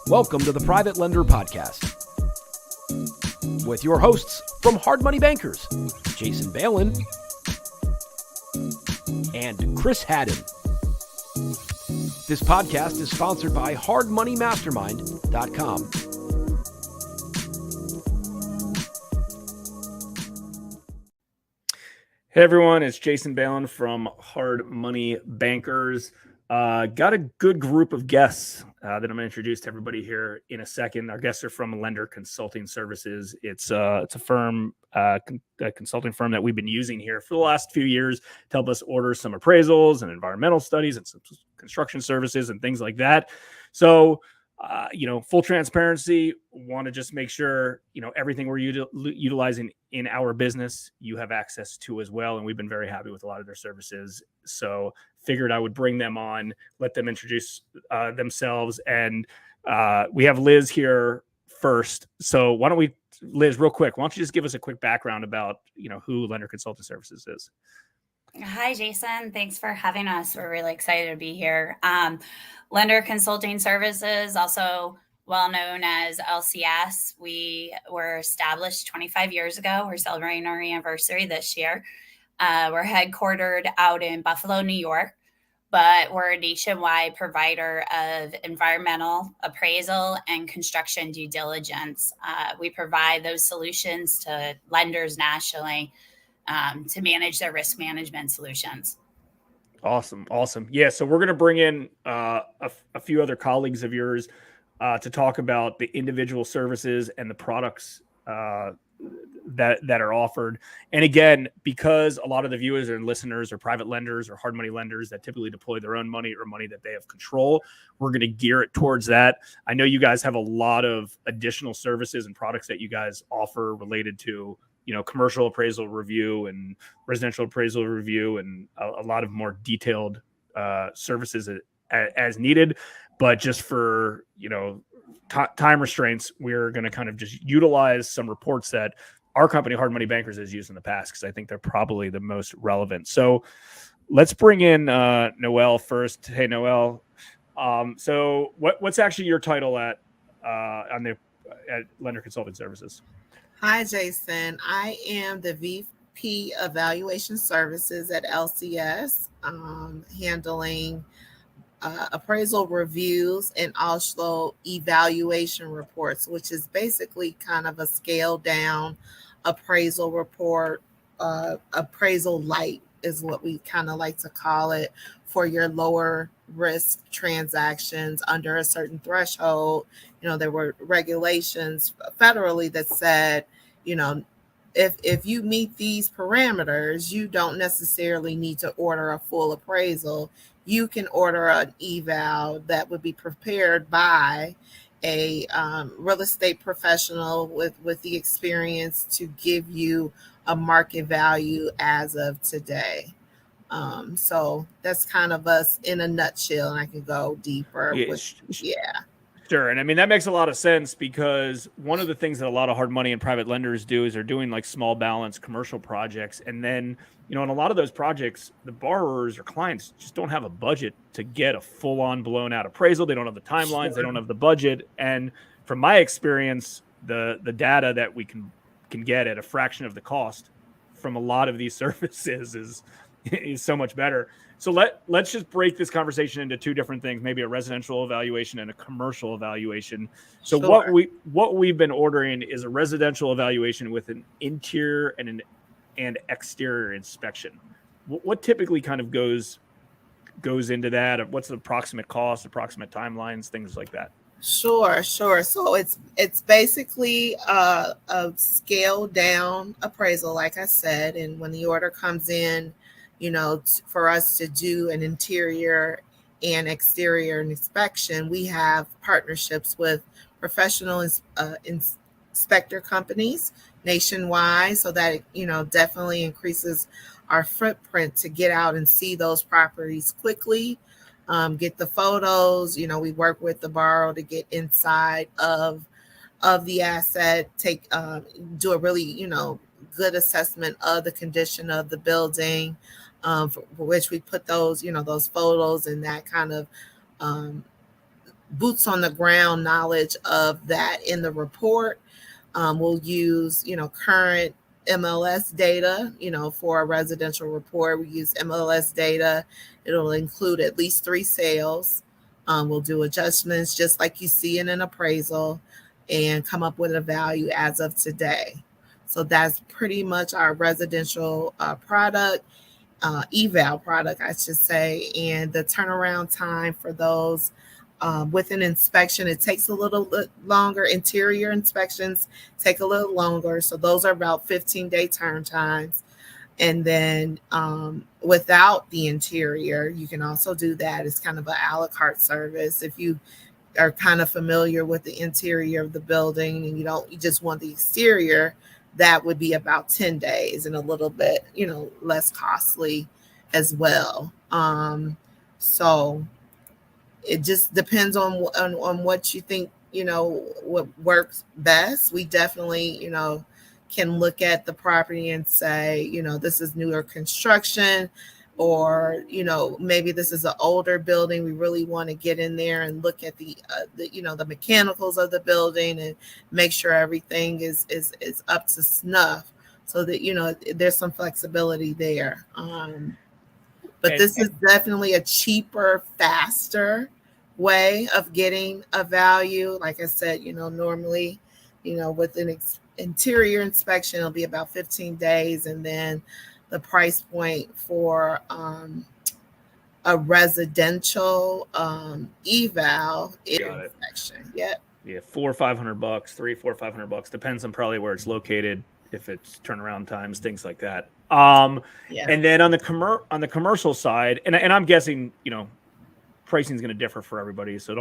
Welcome to the Private Lender Podcast with your hosts from Hard Money Bankers, Jason Balin and Chris Haddon. This podcast is sponsored by hardmoneymastermind.com. Hey everyone, it's Jason Balin from Hard Money Bankers. Got a good group of guests that I'm going to introduce to everybody here in a second. Our guests are from Lender Consulting Services. It's a firm, a consulting firm that we've been using here for the last few years to help us order some appraisals and environmental studies and some construction services and things like that. So, full transparency, want to just make sure, everything we're utilizing in our business, you have access to as well. And we've been very happy with a lot of their services. So figured I would bring them on, let them introduce themselves. And we have Liz here first. So why don't we, Liz, real quick, why don't you just give us a quick background about, who Lender Consulting Services is? Hi, Jason. Thanks for having us. We're really excited to be here. Lender Consulting Services, also well known as LCS. We were established 25 years ago. We're celebrating our anniversary this year. We're headquartered out in Buffalo, New York, but we're a nationwide provider of environmental appraisal and construction due diligence. We provide those solutions to lenders nationally to manage their risk management solutions. Awesome. Yeah. So we're going to bring in a few other colleagues of yours to talk about the individual services and the products that are offered. And again, because a lot of the viewers and listeners are private lenders or hard money lenders that typically deploy their own money or money that they have control, we're going to gear it towards that. I know you guys have a lot of additional services and products that you guys offer related to commercial appraisal review and residential appraisal review and a lot of more detailed services as needed. But just for, time restraints, we're going to kind of just utilize some reports that our company, Hard Money Bankers, has used in the past, because I think they're probably the most relevant. So let's bring in Noelle first. Hey, Noelle. So what's actually your title at Lender Consulting Services? Hi, Jason. I am the VP of Valuation Services at LCS, handling appraisal reviews and also evaluation reports, which is basically kind of a scaled down appraisal report. Appraisal light is what we kind of like to call it, for your lower risk transactions under a certain threshold. There were regulations federally that said, if you meet these parameters, you don't necessarily need to order a full appraisal. You can order an eval that would be prepared by a real estate professional with the experience to give you a market value as of today. So that's kind of us in a nutshell, and I can go deeper. Sure. And I mean, that makes a lot of sense, because one of the things that a lot of hard money and private lenders do is they're doing like small balance commercial projects. And then, in a lot of those projects, the borrowers or clients just don't have a budget to get a full on blown out appraisal. They don't have the timelines. Sure. They don't have the budget. And from my experience, the data that we can get at a fraction of the cost from a lot of these services is so much better. So let's just break this conversation into two different things, maybe a residential evaluation and a commercial evaluation. So sure. what we've been ordering is a residential evaluation with an interior and exterior inspection. What typically kind of goes into that? What's the approximate cost, approximate timelines, things like that? Sure. So it's basically a scaled down appraisal, like I said, and when the order comes in, for us to do an interior and exterior inspection, we have partnerships with professional inspector companies nationwide, so that definitely increases our footprint to get out and see those properties quickly, get the photos. We work with the borrower to get inside of the asset, do a really good assessment of the condition of the building, for which we put those those photos and that kind of boots on the ground knowledge of that in the report. We'll use, current MLS data, for a residential report. We use MLS data. It'll include at least 3 sales. We'll do adjustments just like you see in an appraisal and come up with a value as of today. So that's pretty much our residential product, eval product, I should say. And the turnaround time for those with an inspection, it takes a little bit longer. Interior inspections take a little longer. So those are about 15-day turn times. And then without the interior, you can also do that. It's kind of an a la carte service. If you are kind of familiar with the interior of the building and you just want the exterior, that would be about 10 days and a little bit, less costly as well. So it just depends on what you think, what works best. We definitely, can look at the property and say, this is newer construction, or, maybe this is an older building. We really want to get in there and look at the mechanicals of the building and make sure everything is up to snuff, so that, there's some flexibility there. But this is definitely a cheaper, faster way of getting a value. Like I said, normally, with an interior inspection, it'll be about 15 days. And then the price point for a residential eval is inspection. Yep. Yeah, $400 or $500, $300, $400, $500 depends on probably where it's located, if it's turnaround times, things like that. And then on the commercial side, and I'm guessing, pricing is going to differ for everybody, so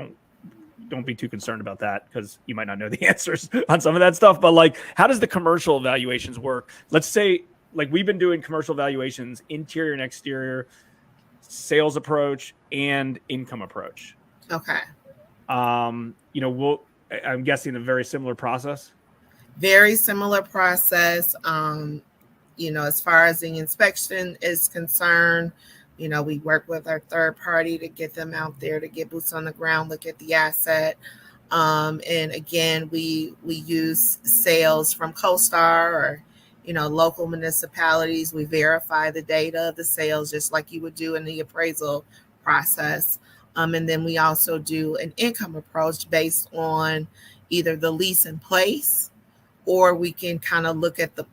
don't be too concerned about that, because you might not know the answers on some of that stuff. But like, how does the commercial valuations work? Let's say, like, we've been doing commercial valuations, interior and exterior, sales approach, and income approach. Okay. I'm guessing a very similar process. Very similar process. As far as the inspection is concerned, we work with our third party to get them out there to get boots on the ground, look at the asset. And again, we use sales from CoStar or, local municipalities. We verify the data of the sales just like you would do in the appraisal process. And then we also do an income approach based on either the lease in place, or we can kind of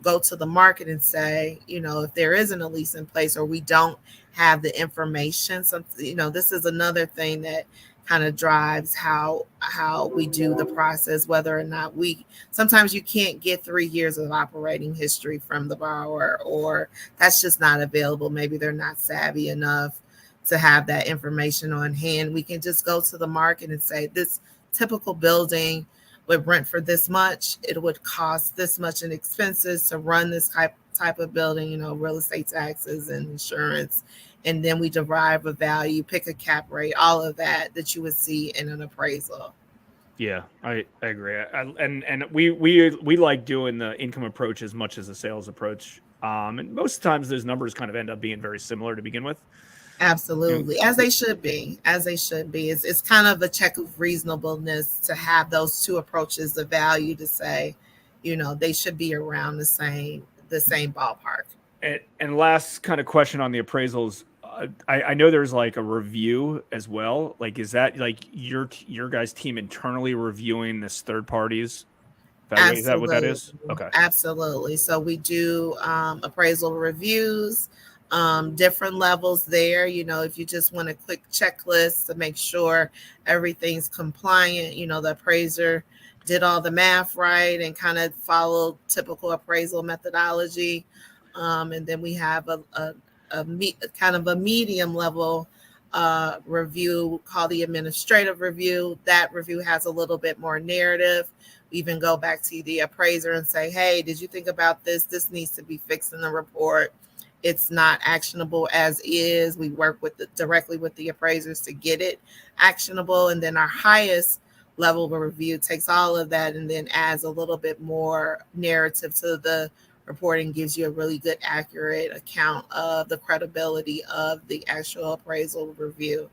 go to the market and say, if there isn't a lease in place or we don't have the information. So, this is another thing that kind of drives how we do the process, whether or not sometimes you can't get 3 years of operating history from the borrower, or that's just not available. Maybe they're not savvy enough to have that information on hand. We can just go to the market and say, this typical building would rent for this much. It would cost this much in expenses to run this type of building, real estate taxes and insurance. And then we derive a value, pick a cap rate, all of that you would see in an appraisal. Yeah, I agree. And we like doing the income approach as much as the sales approach. And most times those numbers kind of end up being very similar to begin with. Absolutely. As they should be. It's kind of a check of reasonableness to have those two approaches of value, to say, they should be around the same ballpark. And last kind of question on the appraisals. I know there's like a review as well. Like, is that like your guys' team internally reviewing this third parties? Is that what that is? Okay. Absolutely. So we do appraisal reviews, different levels there. If you just want a quick checklist to make sure everything's compliant, the appraiser did all the math right and kind of followed typical appraisal methodology. And then we have a kind of a medium level review called the administrative review. That review has a little bit more narrative. We even go back to the appraiser and say, hey, did you think about this? This needs to be fixed in the report. It's not actionable as is. We work directly with the appraisers to get it actionable. And then our highest level of review takes all of that and then adds a little bit more narrative to the reporting, gives you a really good, accurate account of the credibility of the actual appraisal review.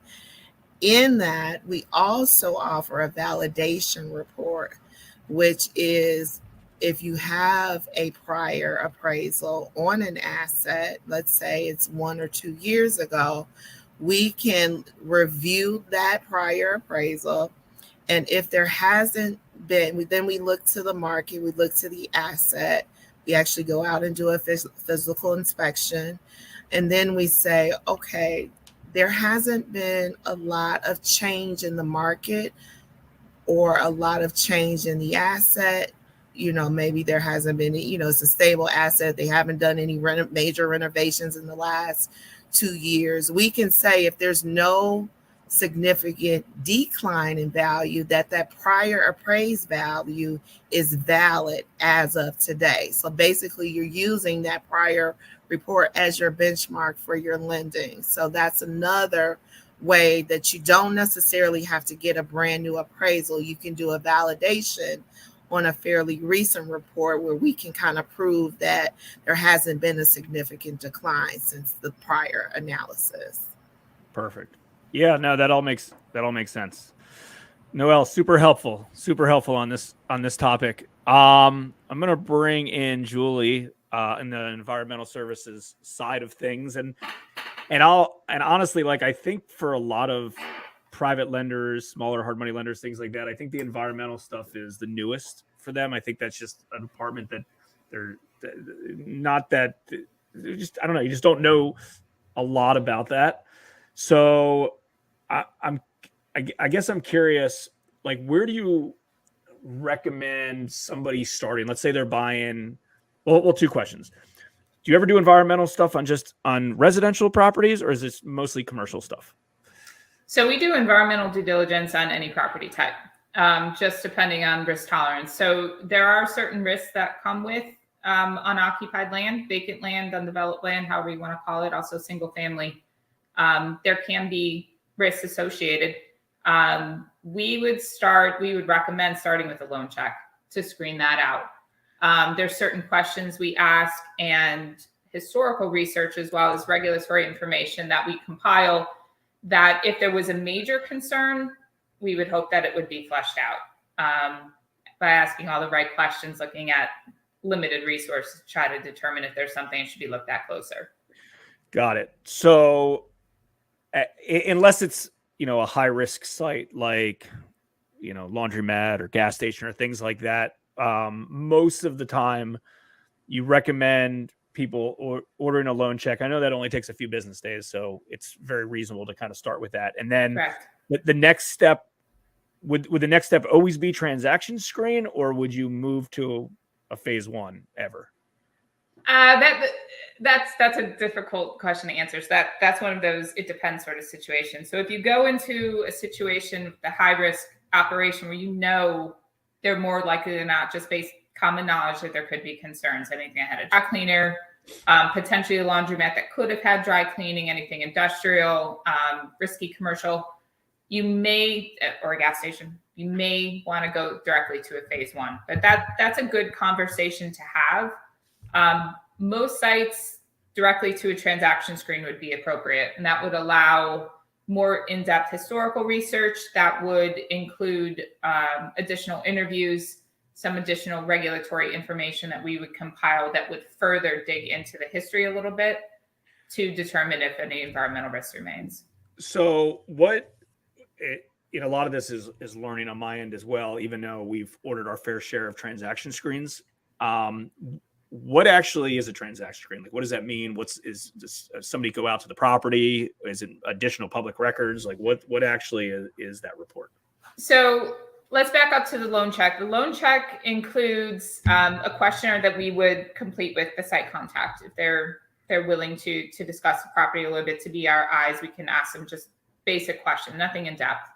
in that, we also offer a validation report, which is if you have a prior appraisal on an asset, let's say it's 1 or 2 years ago, we can review that prior appraisal. And if there hasn't been, then we look to the market, we look to the asset, we actually go out and do a physical inspection. And then we say, okay, there hasn't been a lot of change in the market or a lot of change in the asset. Maybe there hasn't been, it's a stable asset. They haven't done any major renovations in the last 2 years. We can say if there's no significant decline in value, that prior appraised value is valid as of today. So basically you're using that prior report as your benchmark for your lending. So that's another way that you don't necessarily have to get a brand new appraisal. You can do a validation on a fairly recent report where we can kind of prove that there hasn't been a significant decline since the prior analysis. Perfect. Yeah, no, that all makes sense. Noelle, super helpful on this topic. I'm gonna bring in Julie in the environmental services side of things, and honestly, like, I think for a lot of private lenders, smaller hard money lenders, things like that, I think the environmental stuff is the newest for them. I think that's just a department that they're not that just, I don't know, you just don't know a lot about that. So I guess I'm curious, like, where do you recommend somebody starting? Let's say they're buying, well, 2 questions. Do you ever do environmental stuff on residential properties, or is this mostly commercial stuff? So we do environmental due diligence on any property type, just depending on risk tolerance. So there are certain risks that come with unoccupied land, vacant land, undeveloped land, however you want to call it, also single family. There can be risks associated. We would recommend starting with a loan check to screen that out. There's certain questions we ask and historical research as well as regulatory information that we compile that if there was a major concern, we would hope that it would be fleshed out by asking all the right questions, looking at limited resources to try to determine if there's something that should be looked at closer. Got it. So unless it's, a high risk site like, laundromat or gas station or things like that, most of the time you recommend people ordering a loan check. I know that only takes a few business days, so it's very reasonable to kind of start with that. And then the next step, would the next step always be transaction screen, or would you move to a phase 1 ever? That's a difficult question to answer. So that's one of those, it depends sort of situation. So if you go into a situation, the high risk operation where they're more likely than not, just based common knowledge that there could be concerns, anything that had a dry cleaner, potentially a laundromat that could have had dry cleaning, anything industrial, risky commercial, or a gas station, you may want to go directly to a phase 1. But that's a good conversation to have. Most sites directly to a transaction screen would be appropriate, and that would allow more in-depth historical research. That would include additional interviews, some additional regulatory information that we would compile that would further dig into the history a little bit to determine if any environmental risk remains. So a lot of this is learning on my end as well, even though we've ordered our fair share of transaction screens. What actually is a transaction screen? Like, what does that mean? Does somebody go out to the property? Is it additional public records? Like, what actually is that report? So let's back up to the loan check. The loan check includes a questionnaire that we would complete with the site contact. If they're willing to discuss the property a little bit, to be our eyes, we can ask them just basic question, nothing in depth.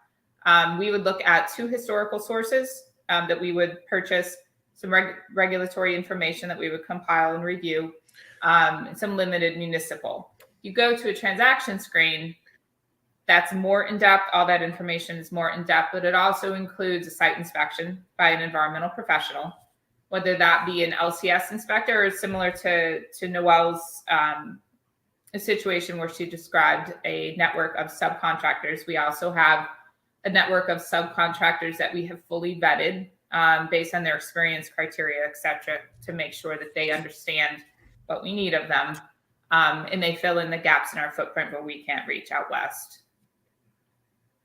We would look at 2 historical sources that we would purchase, some regulatory information that we would compile and review, and some limited municipal. You go to a transaction screen, that's more in-depth. All that information is more in-depth, but it also includes a site inspection by an environmental professional, whether that be an LCS inspector or similar to Noelle's a situation where she described a network of subcontractors. We also have a network of subcontractors that we have fully vetted based on their experience, criteria, et cetera, to make sure that they understand what we need of them. And they fill in the gaps in our footprint where we can't reach out west.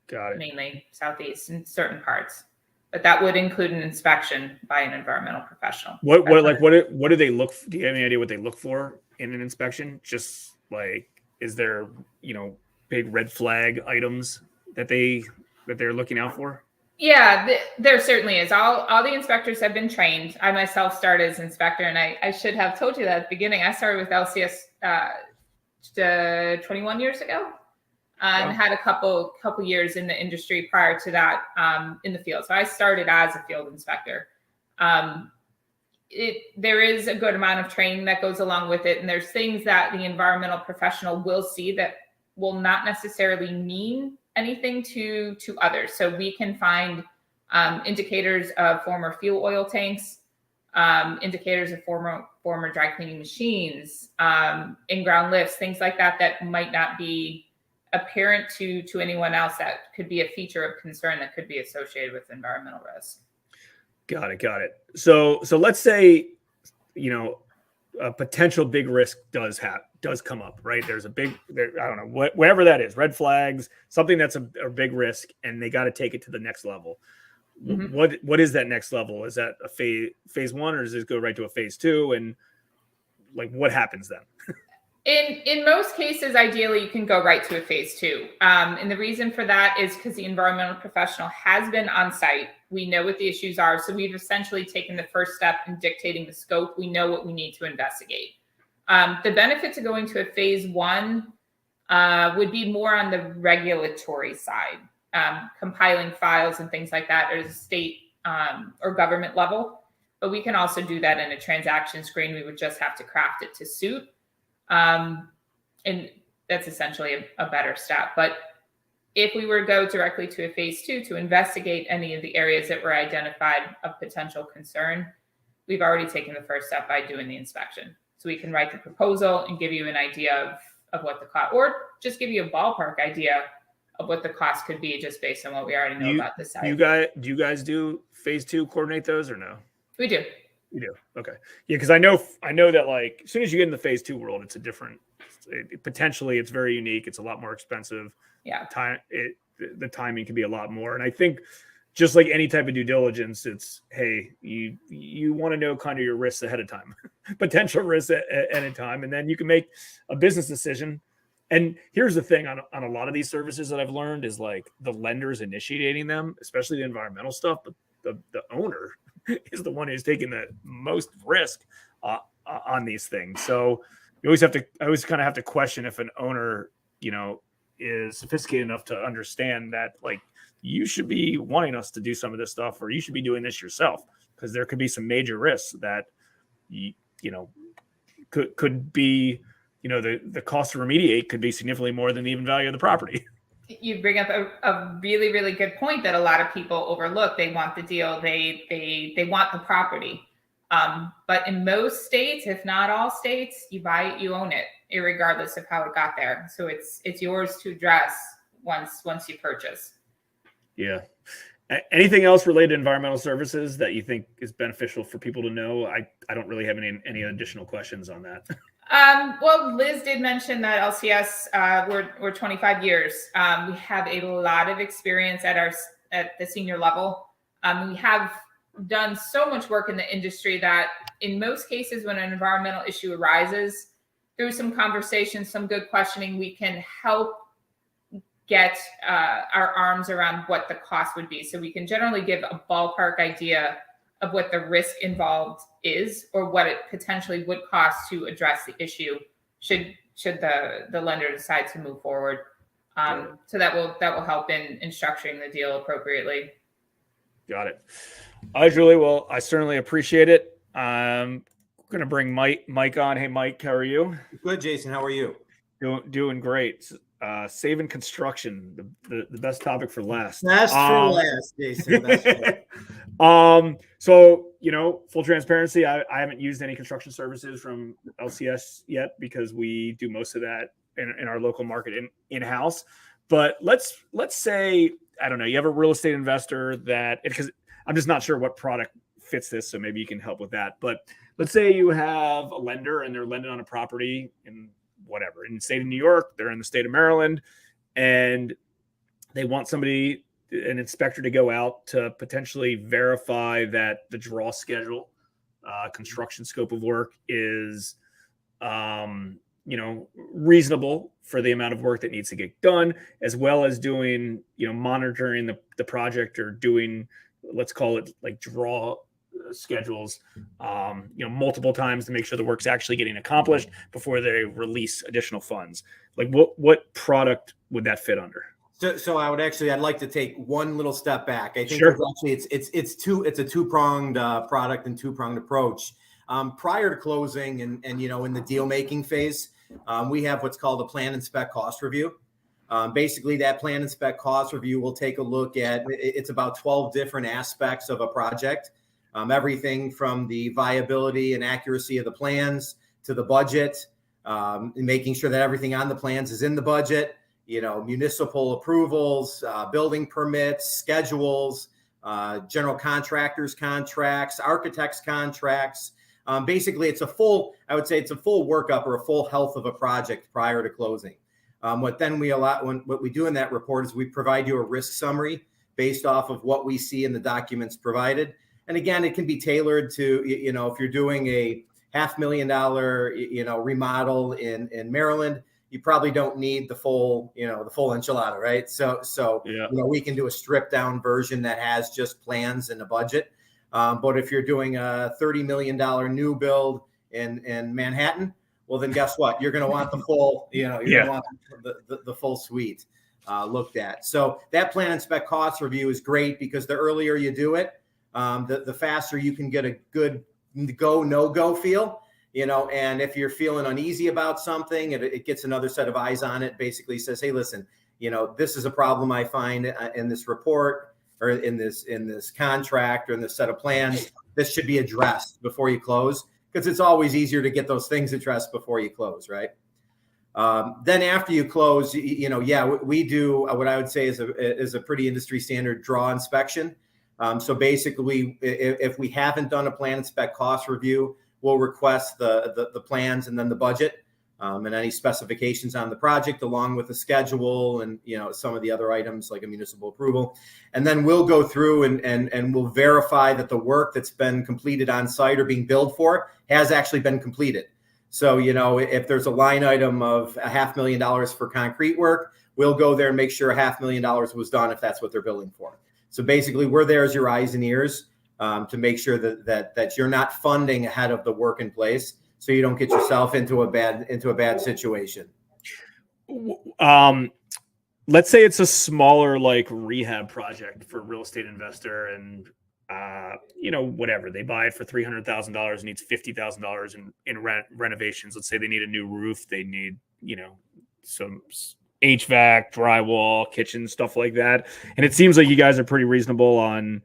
Got it. Mainly southeast and certain parts. But that would include an inspection by an environmental professional. What do they look for? Do you have any idea what they look for in an inspection? Just like, is there, big red flag items that they're looking out for? Yeah, there certainly is. All the inspectors have been trained. I myself started as inspector, and I should have told you that at the beginning. I started with LCS 21 years ago. And had a couple years in the industry prior to that in the field. So I started as a field inspector. There is a good amount of training that goes along with it. And there's things that the environmental professional will see that will not necessarily mean anything to others. So we can find indicators of former fuel oil tanks, indicators of former dry cleaning machines, in-ground lifts, things like that might not be apparent to anyone else, that could be a feature of concern that could be associated with environmental risk. Got it. So let's say, a potential big risk does come up, right? There's I don't know, whatever that is, red flags, something that's a big risk, and they got to take it to the next level. Mm-hmm. What is that next level? Is that a phase one, or does it go right to a phase two? And like, what happens then? In most cases, ideally, you can go right to a phase two. And the reason for that is because the environmental professional has been on site. We know what the issues are. So we've essentially taken the first step in dictating the scope. We know what we need to investigate. The benefit to going to a phase one would be more on the regulatory side, compiling files and things like that at a state or government level. But we can also do that in a transaction screen. We would just have to craft it to suit. And that's essentially a better step. But if we were to go directly to a phase two to investigate any of the areas that were identified of potential concern, we've already taken the first step by doing the inspection. So we can write the proposal and give you an idea of what the cost, or just give you a ballpark idea of what the cost could be just based on what we already know about the site. Do you guys do phase two, coordinate those, or no? We do. You do. Okay. Yeah. Cause I know that, like, as soon as you get in the phase two world, it's potentially it's very unique. It's a lot more expensive. Yeah. The timing can be a lot more. And I think just like any type of due diligence, it's, hey, you want to know kind of your risks ahead of time, potential risks at a time. And then you can make a business decision. And here's the thing on a lot of these services that I've learned is, like, the lenders initiating them, especially the environmental stuff, but the owner is the one who's taking the most risk on these things. So I always kind of have to question if an owner, is sophisticated enough to understand that, like, you should be wanting us to do some of this stuff, or you should be doing this yourself, because there could be some major risks that could be, the cost to remediate could be significantly more than the even value of the property. You bring up a really, really good point that a lot of people overlook. They want the deal. They want the property. But in most states, if not all states, you buy it, you own it, irregardless of how it got there. So it's yours to address once you purchase. Yeah. Anything else related to environmental services that you think is beneficial for people to know? I don't really have any additional questions on that. Well, Liz did mention that LCS, we're 25 years. We have a lot of experience at the senior level. We have done so much work in the industry that in most cases, when an environmental issue arises, through some conversation, some good questioning, we can help get our arms around what the cost would be. So we can generally give a ballpark idea of what the risk involved is, or what it potentially would cost to address the issue should the lender decide to move forward. So that will help in structuring the deal appropriately. Got it. All right, Julie. Well, I certainly appreciate it. We're going to bring Mike on. Hey, Mike, how are you? Good, Jason. How are you? Doing great. Saving construction, the best topic for last. That's for last, Jason. That's right. So, full transparency, I haven't used any construction services from LCS yet, because we do most of that in our local market in-house. But let's say, I don't know, you have a real estate investor that, because I'm just not sure what product fits this, so maybe you can help with that. But let's say you have a lender and they're lending on a property in whatever, in the state of New York, they're in the state of Maryland, and they want somebody, an inspector, to go out to potentially verify that the draw schedule, construction scope of work is, reasonable for the amount of work that needs to get done, as well as doing, monitoring the project, or doing, let's call it like draw schedules, multiple times to make sure the work's actually getting accomplished before they release additional funds. Like what product would that fit under? So I'd like to take one little step back. I think Sure. actually it's a two-pronged product and two-pronged approach. Prior to closing and in the deal making phase, we have what's called a plan and spec cost review. Basically, that plan and spec cost review will take a look at, it's about 12 different aspects of a project. Everything from the viability and accuracy of the plans to the budget, making sure that everything on the plans is in the budget, municipal approvals, building permits, schedules, general contractors contracts, architects contracts. Basically, it's a full workup or a full health of a project prior to closing. What we do in that report is we provide you a risk summary based off of what we see in the documents provided. And again, it can be tailored to, if you're doing a $500,000, remodel in Maryland, you probably don't need the full enchilada, right? So Yeah. We can do a stripped down version that has just plans and a budget. But if you're doing a $30 million new build in Manhattan, well, then guess what? You're going to want the full, going to want the full suite looked at. So that plan and spec cost review is great because the earlier you do it, the faster you can get a good no-go feel, and if you're feeling uneasy about something, it gets another set of eyes on it, basically says, hey, listen, this is a problem I find in this report or in this contract or in this set of plans. This should be addressed before you close, because it's always easier to get those things addressed before you close, right? Then after you close, we do what I would say is a pretty industry standard draw inspection. So basically, if we haven't done a plan and spec cost review, we'll request the plans and then the budget and any specifications on the project, along with the schedule and some of the other items like a municipal approval. And then we'll go through and we'll verify that the work that's been completed on site or being billed for has actually been completed. So if there's a line item of $500,000 for concrete work, we'll go there and make sure $500,000 was done if that's what they're billing for. So basically, we're there as your eyes and ears to make sure that you're not funding ahead of the work in place, so you don't get yourself into a bad situation. Let's say it's a smaller like rehab project for a real estate investor, and whatever, they buy it for $300,000, needs $50,000 in renovations. Let's say they need a new roof, they need some HVAC, drywall, kitchen, stuff like that. And it seems like you guys are pretty reasonable on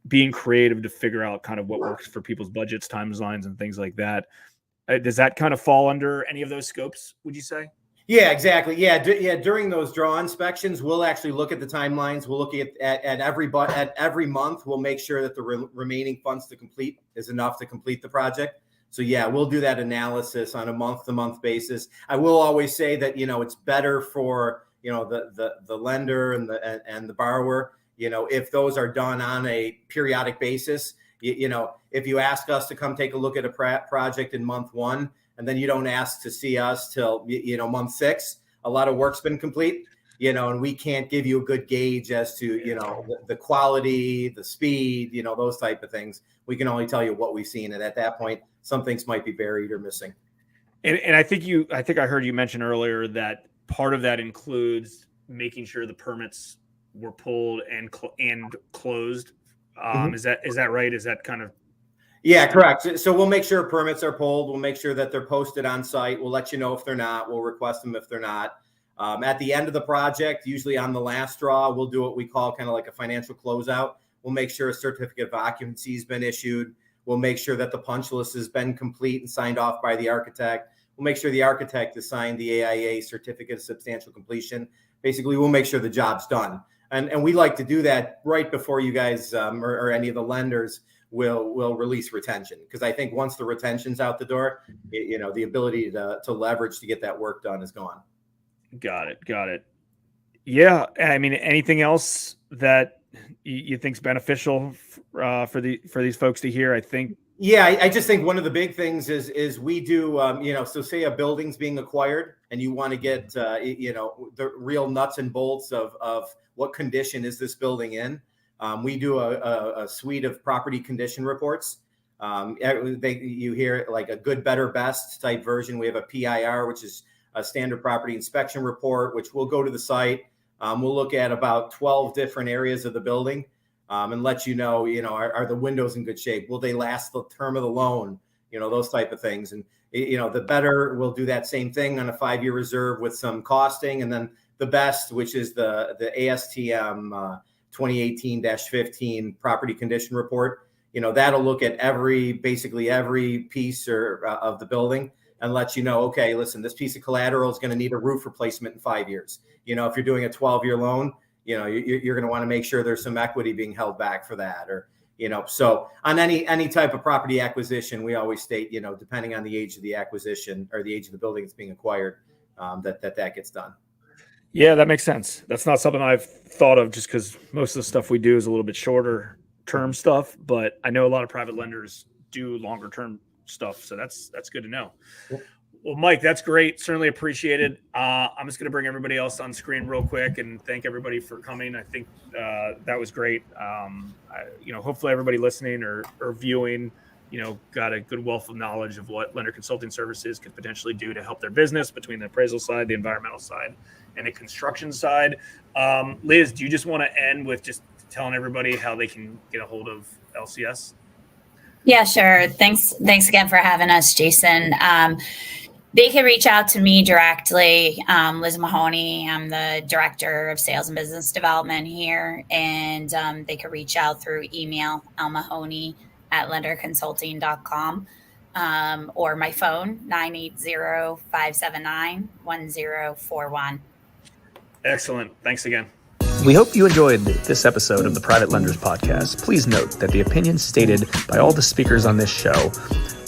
being creative to figure out kind of what works for people's budgets, timelines, and things like that. Does that kind of fall under any of those scopes, would you say? Yeah, exactly. Yeah. During those draw inspections, we'll actually look at the timelines. We'll look at every month. We'll make sure that the remaining funds to complete is enough to complete the project. So yeah, we'll do that analysis on a month-to-month basis. I will always say that it's better for the lender and the borrower. If those are done on a periodic basis. If you ask us to come take a look at a project in month 1, and then you don't ask to see us till month 6, a lot of work's been complete. And we can't give you a good gauge as to the quality, the speed, those type of things. We can only tell you what we've seen, and at that point, some things might be buried or missing. And I think I heard you mention earlier that part of that includes making sure the permits were pulled and closed. Is that right? Is that kind of? Yeah, correct. So we'll make sure permits are pulled. We'll make sure that they're posted on site. We'll let you know if they're not. We'll request them if they're not. At the end of the project, usually on the last draw, we'll do what we call kind of like a financial closeout. We'll make sure a certificate of occupancy has been issued. We'll make sure that the punch list has been complete and signed off by the architect. We'll make sure the architect has signed the AIA certificate of substantial completion. Basically, we'll make sure the job's done. And we like to do that right before you guys or any of the lenders will release retention. Because I think once the retention's out the door, the ability to leverage to get that work done is gone. Got it. Yeah. I mean, anything else that you think's beneficial for these folks to hear? I think. Yeah, I just think one of the big things is we do, so say a building's being acquired and you want to get, the real nuts and bolts of what condition is this building in. We do a suite of property condition reports. You hear like a good, better, best type version. We have a PIR, which is a standard property inspection report, which we'll go to the site. We'll look at about 12 different areas of the building. And let you know, are the windows in good shape? Will they last the term of the loan? Those type of things. And, the better, we'll do that same thing on a 5-year reserve with some costing. And then the best, which is the ASTM 2018-15 property condition report, that'll look at basically every piece of the building and let you know, okay, listen, this piece of collateral is going to need a roof replacement in 5 years. If you're doing a 12-year loan, you're going to want to make sure there's some equity being held back for that, or, so on any type of property acquisition, we always state, depending on the age of the acquisition or the age of the building that's being acquired, that gets done. Yeah, that makes sense. That's not something I've thought of just because most of the stuff we do is a little bit shorter term stuff, but I know a lot of private lenders do longer term stuff. So that's good to know. Cool. Well, Mike, that's great. Certainly appreciated. I'm just going to bring everybody else on screen real quick and thank everybody for coming. I think that was great. Hopefully everybody listening or viewing, got a good wealth of knowledge of what lender consulting services could potentially do to help their business between the appraisal side, the environmental side, and the construction side. Liz, do you just want to end with just telling everybody how they can get a hold of LCS? Yeah, sure. Thanks again for having us, Jason. They can reach out to me directly. Liz Mahoney, I'm the Director of Sales and Business Development here, and they can reach out through email, lmahoney@lenderconsulting.com, or my phone, 980-579-1041. Excellent. Thanks again. We hope you enjoyed this episode of the Private Lenders Podcast. Please note that the opinions stated by all the speakers on this show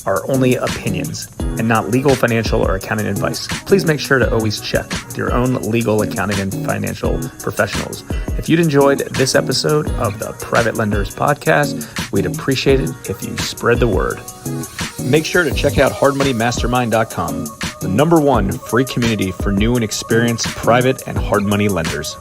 are only opinions and not legal, financial, or accounting advice. Please make sure to always check with your own legal, accounting, and financial professionals. If you'd enjoyed this episode of the Private Lenders Podcast, we'd appreciate it if you spread the word. Make sure to check out hardmoneymastermind.com, the #1 free community for new and experienced private and hard money lenders.